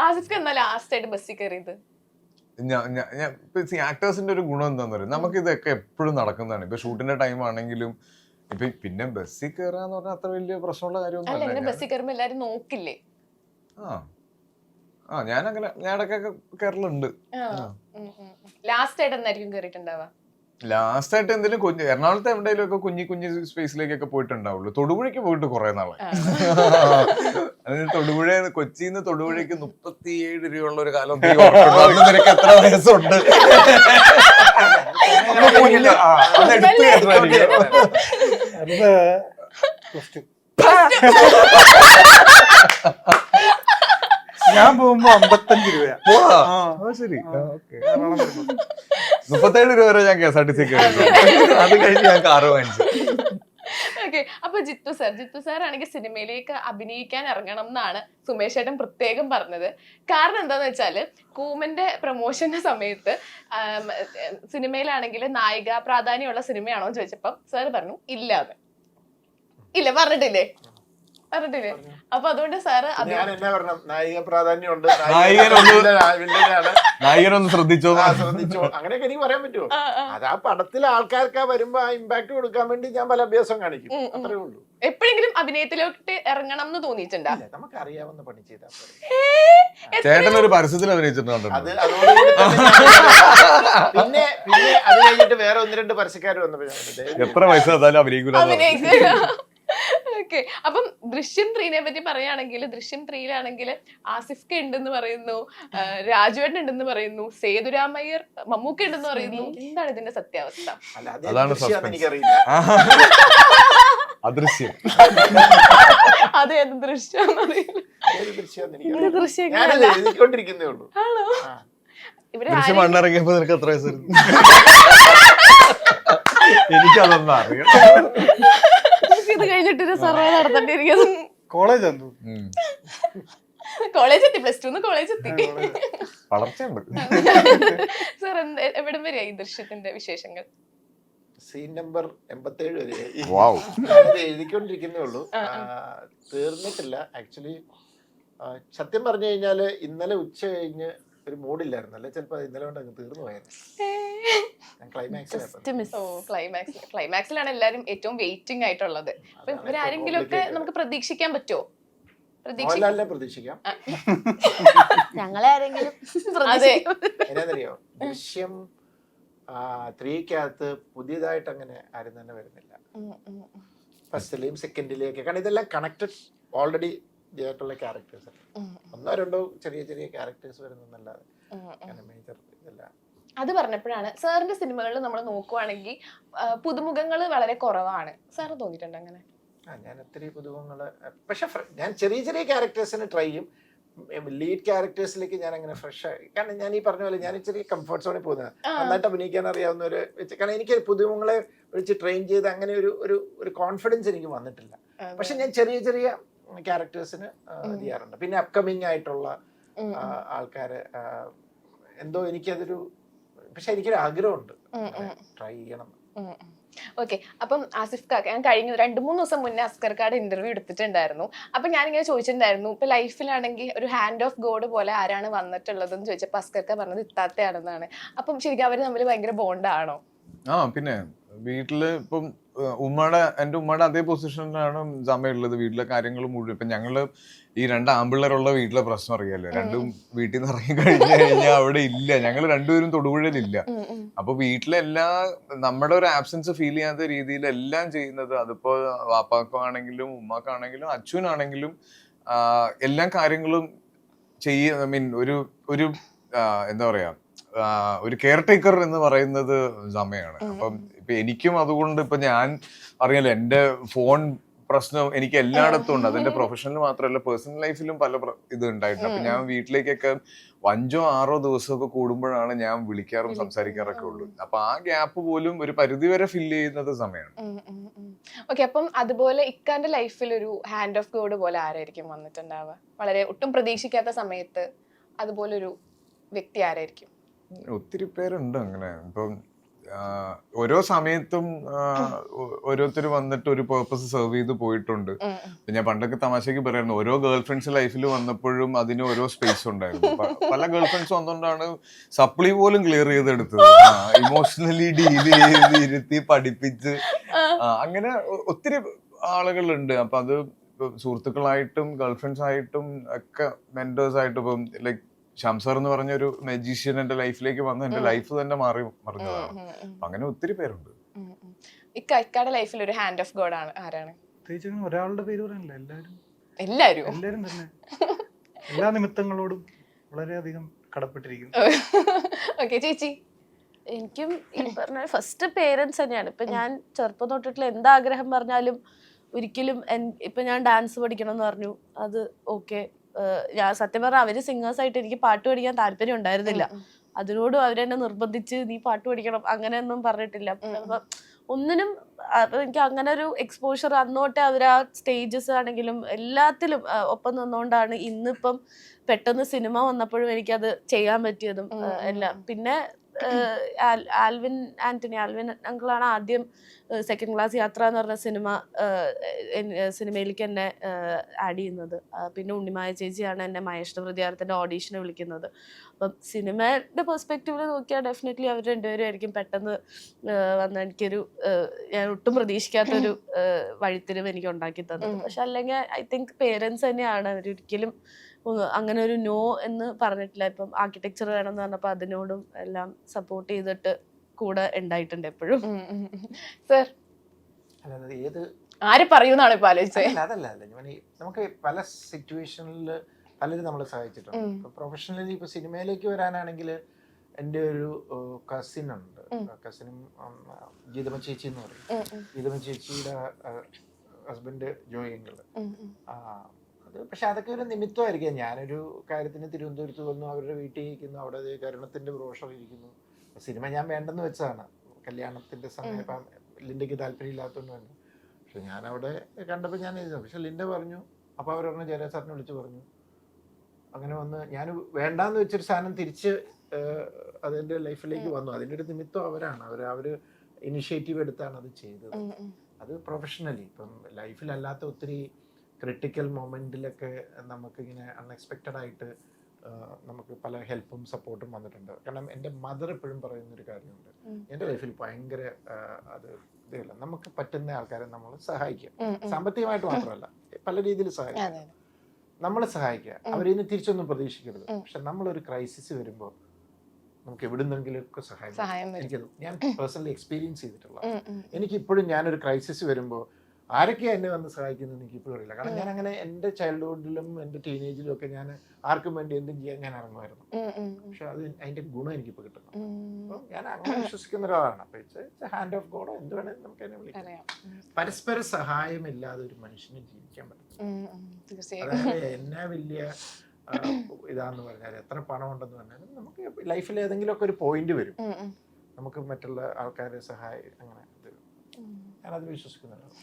ആസിഫ്ക്ക് എന്നാ ലാസ്റ്റ് ആയിട്ട് ബസ്സിൽ കയറിയത്? ആക്ടേഴ്സിന്റെ ഒരു ഗുണം എന്താന്ന് പറയുന്നത്, നമുക്ക് ഇതൊക്കെ എപ്പോഴും നടക്കുന്നതാണ്. ഇപ്പൊ ഷൂട്ടിന്റെ ടൈം ആണെങ്കിലും ഇപ്പൊ പിന്നെ ബസ്സിൽ കയറാന്ന് പറഞ്ഞാൽ അത്ര വലിയ പ്രശ്നമുള്ള കാര്യമൊന്നും ബസ്സിൽ കയറുമ്പോ എല്ലാരും നോക്കില്ലേ? ഞാൻ ഇടയ്ക്കൊക്കെ കയറലുണ്ട്. ലാസ്റ്റ് ആയിട്ട് എന്തായിരിക്കും കയറിയിട്ടുണ്ടാവുക? ലാസ്റ്റ് ആയിട്ട് എന്തെങ്കിലും എറണാകുളത്ത് എവിടെയെങ്കിലും ഒക്കെ കുഞ്ഞു സ്പേസിലേക്കൊക്കെ പോയിട്ടുണ്ടാവുള്ളൂ. തൊടുപുഴയ്ക്ക് പോയിട്ട് കുറെ നാളെ. തൊടുപുഴ, കൊച്ചിന്ന് തൊടുപുഴയ്ക്ക് 37 രൂപയുള്ള ഒരു കാലം നിനക്ക് എത്ര വയസ്സുണ്ട്? ഞാൻ പോകുമ്പോ 55 രൂപയാ. ശരി, 37 രൂപ വരെ ഞാൻ KSRTC അത് കഴിഞ്ഞ് ഞാൻ കാറ് വാങ്ങിച്ചു. ഓക്കെ, അപ്പൊ ജിത്തു സാർ ആണെങ്കിൽ സിനിമയിലേക്ക് അഭിനയിക്കാൻ ഇറങ്ങണം എന്നാണ് സുമേഷ് ഏട്ടൻ പ്രത്യേകം പറഞ്ഞത്. കാരണം എന്താന്ന് വെച്ചാല് കൂമന്റെ പ്രൊമോഷന്റെ സമയത്ത് സിനിമയിലാണെങ്കിൽ നായിക പ്രാധാന്യമുള്ള സിനിമയാണോ എന്ന് ചോദിച്ചപ്പോ സാർ പറഞ്ഞു ഇല്ലാതെ. ഇല്ല, പറഞ്ഞിട്ടില്ലേ? അപ്പൊ അതുകൊണ്ട് സാറ് നായിക പ്രാധാന്യമുണ്ട്, നായകനൊന്ന് ശ്രദ്ധിച്ചോ അങ്ങനെയൊക്കെ എനിക്ക് പറയാൻ പറ്റുമോ? അത് ആ പടത്തിലെ ആൾക്കാർക്ക് വരുമ്പോ ആ ഇമ്പാക്ട് കൊടുക്കാൻ വേണ്ടി ഞാൻ പല അഭ്യാസം കാണിക്കും, അത്രേ ഉള്ളൂ. എപ്പോഴെങ്കിലും അഭിനയത്തിലോട്ട് ഇറങ്ങണം എന്ന് തോന്നിയിട്ടുണ്ടോ? നമുക്ക് അറിയാവുന്ന പണി ചെയ്താൽ ചേട്ടൻ ഒരു പരസ്യത്തിൽ അഭിനയിച്ചിട്ടുണ്ട്. അത് പിന്നെ അത് കഴിഞ്ഞിട്ട് വേറെ 1-2 പരസ്യക്കാർ വന്നപ്പോ എത്ര പൈസ തന്നാലും അഭിനയിക്കൂല. ഓക്കെ, അപ്പം ദൃശ്യം 3നെ പറ്റി പറയുകയാണെങ്കിൽ ദൃശ്യം 3-ലാണെങ്കിൽ ആസിഫ് കെ ഉണ്ടെന്ന് പറയുന്നു, രാജുവേട്ടൻ ഉണ്ടെന്ന് പറയുന്നു, സേതുരാമയ്യർ, മമ്മൂക്ക ഉണ്ടെന്ന് പറയുന്നു. എന്താണ് ഇതിന്റെ സത്യാവസ്ഥ? അതാണ് എനിക്കറിയില്ല. അദൃശ്യം. അതെ, ദൃശ്യം എഴുതിക്കൊണ്ടിരിക്കുന്നേ ഉള്ളൂ. ദൃശ്യം മണ്ണിറങ്ങിയപ്പോ നിനക്ക് എത്ര വയസ്സായിരുന്നു? എനിക്കതൊന്നും അറിയാം. ഇത് കഴിഞ്ഞിട്ട് സർവേ നടത്തേണ്ടിയിരിക്കുന്നു. കോളേജ് എത്തി, +2 കോളേജ് എത്തി. വളർച്ചയുണ്ട്. സാർ എവിടം വരെയായി ദൃശ്യത്തിന്റെ വിശേഷങ്ങൾ? സീൻ നമ്പർ 87 വരെ എഴുതിക്കൊണ്ടിരിക്കുന്നേ ഉള്ളൂ, തീർന്നിട്ടില്ല. ആക്ച്വലി സത്യം പറഞ്ഞു കഴിഞ്ഞാല് ഇന്നലെ ഉച്ച കഴിഞ്ഞ് ഒരു മൂഡില്ലായിരുന്നു, അല്ലെ ചിലപ്പോ ഇന്നലെ കൊണ്ട് അങ്ങ് തീർന്നു പോയത്. ക്ലൈമാക്സിലാണ് എല്ലാരും ഏറ്റവും വെയിറ്റിംഗ് ആയിട്ടുള്ളത്. അപ്പൊ ഇവരാരെങ്കിലും ഒക്കെ നമുക്ക് പ്രതീക്ഷിക്കാൻ പറ്റുമോ? പ്രതീക്ഷിക്കാം. ഞങ്ങളെ ആരെങ്കിലും എന്നാന്നറിയോ, ദൃശ്യം 3-ക്കകത്ത് പുതിയതായിട്ട് അങ്ങനെ ആരും തന്നെ വരുന്നില്ല. ഫസ്റ്റിലെയും സെക്കൻഡിലെയും ഒക്കെ, കാരണം ഇതെല്ലാം കണക്റ്റഡ് ഓൾറെഡി ആയിട്ടുള്ള ക്യാരക്ടേഴ്സ്. 1-2 ചെറിയ ക്യാരക്ടേഴ്സ് വരുന്നല്ലാതെ മേജർ ഇതല്ല. അത് പറഞ്ഞപ്പോഴാണ് സാറിന്റെ സിനിമകളിൽ നമ്മൾ നോക്കുവാണെങ്കിൽ പുതുമുഖങ്ങൾ വളരെ കുറവാണ്. സാറ് തോന്നിയിട്ടുണ്ട് അങ്ങനെ? ഞാൻ ഒത്തിരി പുതുമുഖങ്ങള്, പക്ഷെ ഞാൻ ചെറിയ ക്യാരക്ടേഴ്സിന് ട്രൈ ചെയ്യും. ലീഡ് ക്യാരക്ടേഴ്സിലേക്ക് ഞാൻ അങ്ങനെ ഫ്രഷ് ആയി, കാരണം ഞാൻ ഈ പറഞ്ഞ പോലെ ഞാൻ ചെറിയ കംഫർട്ട് സോണിൽ പോകുന്നത്, നന്നായിട്ട് അഭിനയിക്കാൻ അറിയാവുന്നവര് വെച്ച്, കാരണം എനിക്ക് പുതുമുഖങ്ങളെ വെച്ച് ട്രെയിൻ ചെയ്ത് അങ്ങനെ ഒരു കോൺഫിഡൻസ് എനിക്ക് വന്നിട്ടില്ല. പക്ഷെ ഞാൻ ചെറിയ ക്യാരക്ടേഴ്സിന് ചെയ്യാറുണ്ട്. പിന്നെ അപ്കമിങ് ആയിട്ടുള്ള ആൾക്കാര് എന്തോ എനിക്കതൊരു, പക്ഷെ എനിക്കൊരു ആഗ്രഹമുണ്ട് ട്രൈ ചെയ്യണം. ഓക്കെ, അപ്പം ആസിഫ് കാക്ക, ഞാൻ കഴിഞ്ഞ 2-3 ദിവസം മുന്നേ അസ്കർക്കാട് ഇന്റർവ്യൂ എടുത്തിട്ടുണ്ടായിരുന്നു. അപ്പൊ ഞാനിങ്ങനെ ചോദിച്ചിട്ടുണ്ടായിരുന്നു, ഇപ്പൊ ലൈഫിലാണെങ്കിൽ ഒരു ഹാൻഡ് ഓഫ് ഗോഡ് പോലെ ആരാണ് വന്നിട്ടുള്ളതെന്ന് ചോദിച്ചപ്പോ അസ്കർക്ക പറഞ്ഞത് ഇത്താത്തയാണെന്നാണ്. അപ്പം ശരിക്കും അവര് തമ്മിൽ ഭയങ്കര ബോണ്ടാണോ? പിന്നെ വീട്ടില് ഇപ്പം എന്റെ ഉമ്മയുടെ അതേ പൊസിഷനിലാണ് ജാമയുള്ളത്. വീട്ടിലെ കാര്യങ്ങൾ മുഴുവൻ ഇപ്പൊ ഞങ്ങള് ഈ 2 ആമ്പിള്ളേരുള്ള വീട്ടിലെ പ്രശ്നം അറിയാലോ, രണ്ടും വീട്ടിൽ നിന്ന് ഇറങ്ങി കഴിഞ്ഞാൽ അവിടെ ഇല്ല, ഞങ്ങൾ രണ്ടുപേരും തൊടുപുഴയിലില്ല. അപ്പൊ വീട്ടിലെ നമ്മുടെ ഒരു ആബ്സെൻസ് ഫീൽ ചെയ്യാത്ത രീതിയിൽ എല്ലാം ചെയ്യുന്നത്, അതിപ്പോ വാപ്പാക്കാണെങ്കിലും ഉമ്മാക്കാണെങ്കിലും അച്ഛനാണെങ്കിലും എല്ലാ കാര്യങ്ങളും ഒരു എന്താ പറയാ, ഒരു കെയർ ടേക്കർ എന്ന് പറയുന്നത് സമയാണ്. അപ്പം ഇപ്പൊ എനിക്കും അതുകൊണ്ട് ഇപ്പൊ ഞാൻ അറിയാലോ, എന്റെ ഫോൺ പ്രശ്നം എനിക്ക് എല്ലായിടത്തും ഉണ്ട്. അതെന്റെ പ്രൊഫഷണൽ മാത്രമല്ല, പേഴ്സണൽ ലൈഫിലും പല ഇത് ഉണ്ടായിട്ടുണ്ട്. അപ്പൊ ഞാൻ വീട്ടിലേക്കൊക്കെ 5-6 ദിവസമൊക്കെ കൂടുമ്പോഴാണ് ഞാൻ വിളിക്കാറും സംസാരിക്കാറൊക്കെ ഉള്ളൂ. അപ്പൊ ആ ഗ്യാപ്പ് പോലും ഒരു പരിധി വരെ ഫില്ല് ചെയ്യുന്നത് സമയമാണ്. ഓക്കെ, അപ്പം അതുപോലെ ഇക്കാന്റെ ലൈഫിൽ ഒരു ഹാൻഡ് ഓഫ് ഗോഡ് പോലെ ആരായിരിക്കും വന്നിട്ടുണ്ടാവുക? വളരെ ഒട്ടും പ്രതീക്ഷിക്കാത്ത സമയത്ത് അതുപോലൊരു വ്യക്തി ആരായിരിക്കും? ഒത്തിരി പേരുണ്ട് അങ്ങനെ. ഇപ്പം ഓരോ സമയത്തും ഓരോരുത്തർ വന്നിട്ട് ഒരു പേർപ്പസ് സെർവ് ചെയ്ത് പോയിട്ടുണ്ട്. ഞാൻ പണ്ടൊക്കെ തമാശക്ക് പറയായിരുന്നു, ഓരോ ഗേൾ ഫ്രണ്ട്സ് ലൈഫിൽ വന്നപ്പോഴും അതിന് ഓരോ സ്പേസ് ഉണ്ടായിരുന്നു. പല ഗേൾ ഫ്രണ്ട്സ് വന്നുകൊണ്ടാണ് സപ്ലി പോലും ക്ലിയർ ചെയ്തെടുത്തത്, ഇമോഷണലി ഡീൽ ചെയ്ത് ഇരുത്തി പഠിപ്പിച്ച്. അങ്ങനെ ഒത്തിരി ആളുകളുണ്ട്. അപ്പൊ അത് സുഹൃത്തുക്കളായിട്ടും ഗേൾ ഫ്രണ്ട്സ് ആയിട്ടും ഒക്കെ മെന്റേഴ്സ് ആയിട്ടും. ഇപ്പം ലൈക് ഷംസർ എന്ന് പറഞ്ഞ ഒരു മജീഷ്യൻ എന്റെ ലൈഫിലേക്ക് വന്ന് എന്റെ ലൈഫ് തന്നെ മറിഞ്ഞതാണ്. അങ്ങനെ ഒത്തിരി പേരുണ്ട്. ഇക്കയുടെ ലൈഫിൽ ഒരു ഹാൻഡ് ഓഫ് ഗോഡ് ആണ് ആരാണ്? പ്രത്യേകിച്ച് അങ്ങനെ ഒരാളുടെ പേര് പറയാനില്ല, എല്ലാരും എല്ലാരും തന്നെ എല്ലാ നിമിത്തങ്ങളോടും വളരെയധികം കടപ്പെട്ടിരിക്കുന്നു. ഓക്കെ, ചേച്ചി. എനിക്കും ഈ പറഞ്ഞ ഫസ്റ്റ് പേരൻസ് തന്നെയാണ്. ഇപ്പൊ ഞാൻ ചെറുപ്പം തൊട്ടിട്ടുള്ള എന്താഗ്രഹം പറഞ്ഞാലും ഒരിക്കലും ഇപ്പൊ ഞാൻ ഡാൻസ് പഠിക്കണം എന്ന് പറഞ്ഞു, അത് ഓക്കെ. ഞാൻ സത്യം പറഞ്ഞാൽ അവര് സിംഗേഴ്സ് ആയിട്ട് എനിക്ക് പാട്ട് പഠിക്കാൻ താല്പര്യം ഉണ്ടായിരുന്നില്ല. അതിനോടും അവരെന്നെ നിർബന്ധിച്ച് നീ പാട്ട് പഠിക്കണം അങ്ങനെയൊന്നും പറഞ്ഞിട്ടില്ല. അപ്പൊ ഒന്നിനും എനിക്ക് അങ്ങനെ ഒരു എക്സ്പോഷർ അന്നോട്ടെ അവർ ആ സ്റ്റേജസ് ആണെങ്കിലും എല്ലാത്തിലും ഒപ്പം നിന്നുകൊണ്ടാണ് ഇന്നിപ്പം പെട്ടെന്ന് സിനിമ വന്നപ്പോഴും എനിക്കത് ചെയ്യാൻ പറ്റിയതും എല്ലാം. പിന്നെ ആൽവിൻ അങ്കിളാണ് ആദ്യം സെക്കൻഡ് ക്ലാസ് യാത്ര എന്ന് പറഞ്ഞ സിനിമയിലേക്ക് എന്നെ ആഡ് ചെയ്യുന്നത്. പിന്നെ ഉണ്ണിമായ ചേച്ചിയാണ് എന്നെ മഹേഷിന്റെ പ്രതികാരത്തിന്റെ ഓഡീഷന് വിളിക്കുന്നത്. അപ്പം സിനിമയുടെ പെർസ്പെക്റ്റീവിൽ നോക്കിയാൽ ഡെഫിനറ്റ്ലി അവർ രണ്ടുപേരും ആയിരിക്കും പെട്ടെന്ന് വന്ന് എനിക്കൊരു ഞാൻ ഒട്ടും പ്രതീക്ഷിക്കാത്തൊരു വഴിത്തിരിവ് എനിക്ക് ഉണ്ടാക്കി തന്നത്. പക്ഷെ അല്ലെങ്കിൽ ഐ തിങ്ക് പേരൻസ് തന്നെയാണ്. അവരൊരിക്കലും അങ്ങനെ ഒരു നോ എന്ന് പറഞ്ഞിട്ടില്ല. ഇപ്പം ആർക്കിടെക്ചർ വേണമെന്ന് പറഞ്ഞപ്പോൾ അതിനോടും എല്ലാം സപ്പോർട്ട് ചെയ്തിട്ട് കൂടെ ഉണ്ടായിട്ടുണ്ട് എപ്പോഴും. സർ അല്ലാതെ ഏത് ആര് പറയുന്നാണ് ഇപ്പൊ ആലോചിച്ചത്? അതല്ല നമുക്ക് പല സിറ്റുവേഷനിൽ പലരും നമ്മളെ സഹായിച്ചിട്ടുണ്ട്. ഇപ്പൊ പ്രൊഫഷണലി ഇപ്പൊ സിനിമയിലേക്ക് വരാനാണെങ്കിൽ എൻ്റെ ഒരു കസിൻ ഉണ്ട്. കസിനും ഗീതമ ചേച്ചി എന്ന് പറയും. ഗീതമ ചേച്ചിയുടെ ഹസ്ബൻഡ് ജോയിങ്ങൾ. പക്ഷെ അതൊക്കെ ഒരു നിമിത്തമായിരിക്കാം. ഞാനൊരു കാര്യത്തിന് തിരുവനന്തപുരത്ത് വന്നു, അവരുടെ വീട്ടിൽ ഇരിക്കുന്നു, അവിടെ കരുണത്തിന്റെ ബ്രോഷർ ഇരിക്കുന്നു. സിനിമ ഞാൻ വേണ്ടെന്ന് വെച്ചതാണ് കല്യാണത്തിന്റെ സമയം. ഇപ്പം ലിൻഡയ്ക്ക് താല്പര്യമില്ലാത്തതുകൊണ്ട് വേണ്ട. പക്ഷെ ഞാൻ അവിടെ കണ്ടപ്പോൾ ഞാൻ എഴുതുന്നു. പക്ഷെ ലിൻഡ പറഞ്ഞു. അപ്പോൾ അവർ പറഞ്ഞു, ജയരാജ് സാറിനെ വിളിച്ച് പറഞ്ഞു. അങ്ങനെ വന്ന് ഞാൻ വേണ്ടാന്ന് വെച്ചൊരു സാധനം തിരിച്ച് അതെൻ്റെ ലൈഫിലേക്ക് വന്നു. അതിൻ്റെ ഒരു നിമിത്തം അവരാണ്. അവർ ഇനിഷ്യേറ്റീവ് എടുത്താണ് അത് ചെയ്തത്. അത് പ്രൊഫഷണലി. ഇപ്പം ലൈഫിലല്ലാത്ത ഒത്തിരി ക്രിട്ടിക്കൽ മൊമെന്റിലൊക്കെ നമുക്കിങ്ങനെ അൺഎക്സ്പെക്റ്റഡ് ആയിട്ട് നമുക്ക് പല ഹെൽപ്പും സപ്പോർട്ടും വന്നിട്ടുണ്ട്. കാരണം എൻ്റെ മദർ എപ്പോഴും പറയുന്നൊരു കാര്യമുണ്ട്, എൻ്റെ ലൈഫിൽ ഭയങ്കര അത് ഇതല്ല, നമുക്ക് പറ്റുന്ന ആൾക്കാരെ നമ്മൾ സഹായിക്കുക. സാമ്പത്തികമായിട്ട് മാത്രമല്ല, പല രീതിയിൽ സഹായിക്കുക. നമ്മളെ സഹായിക്കുക. അവരിന്ന് തിരിച്ചൊന്നും പ്രതീക്ഷിക്കരുത്. പക്ഷെ നമ്മളൊരു ക്രൈസിസ് വരുമ്പോൾ നമുക്ക് എവിടുന്നെങ്കിലൊക്കെ സഹായം. എനിക്കത് ഞാൻ പേഴ്സണലി എക്സ്പീരിയൻസ് ചെയ്തിട്ടുള്ള. എനിക്കിപ്പോഴും ഞാനൊരു ക്രൈസിസ് വരുമ്പോൾ ആരൊക്കെയാണ് എന്നെ വന്ന് സഹായിക്കുന്നത് എനിക്ക് ഇപ്പോഴും അറിയില്ല. കാരണം ഞാൻ അങ്ങനെ എൻ്റെ ചൈൽഡ്ഹുഡിലും എൻ്റെ ടീനേജിലും ഒക്കെ ഞാൻ ആർക്കും വേണ്ടി എന്തും ചെയ്യാൻ ഞാൻ ഇറങ്ങുമായിരുന്നു. പക്ഷെ അത് അതിന്റെ ഗുണം എനിക്കിപ്പോൾ കിട്ടുന്നു. അപ്പോൾ ഞാൻ അങ്ങനെ വിശ്വസിക്കുന്ന ഒരാളാണ്. അപ്പോൾ ഇറ്റ്സ് ഹാൻഡ് ഓഫ് ഗോഡ്, എന്ത് വേണേലും നമുക്ക് അതിനെ വിളിക്കാം. പരസ്പര സഹായമില്ലാതെ ഒരു മനുഷ്യന് ജീവിക്കാൻ പറ്റും. അതായത് എന്നാ വലിയ ഇതാന്ന് പറഞ്ഞാൽ, എത്ര പണം ഉണ്ടെന്ന് പറഞ്ഞാലും നമുക്ക് ലൈഫിൽ ഏതെങ്കിലുമൊക്കെ ഒരു പോയിന്റ് വരും, നമുക്ക് മറ്റുള്ള ആൾക്കാരെ സഹായം അങ്ങനെ. ഞാനത് വിശ്വസിക്കുന്നുണ്ട്.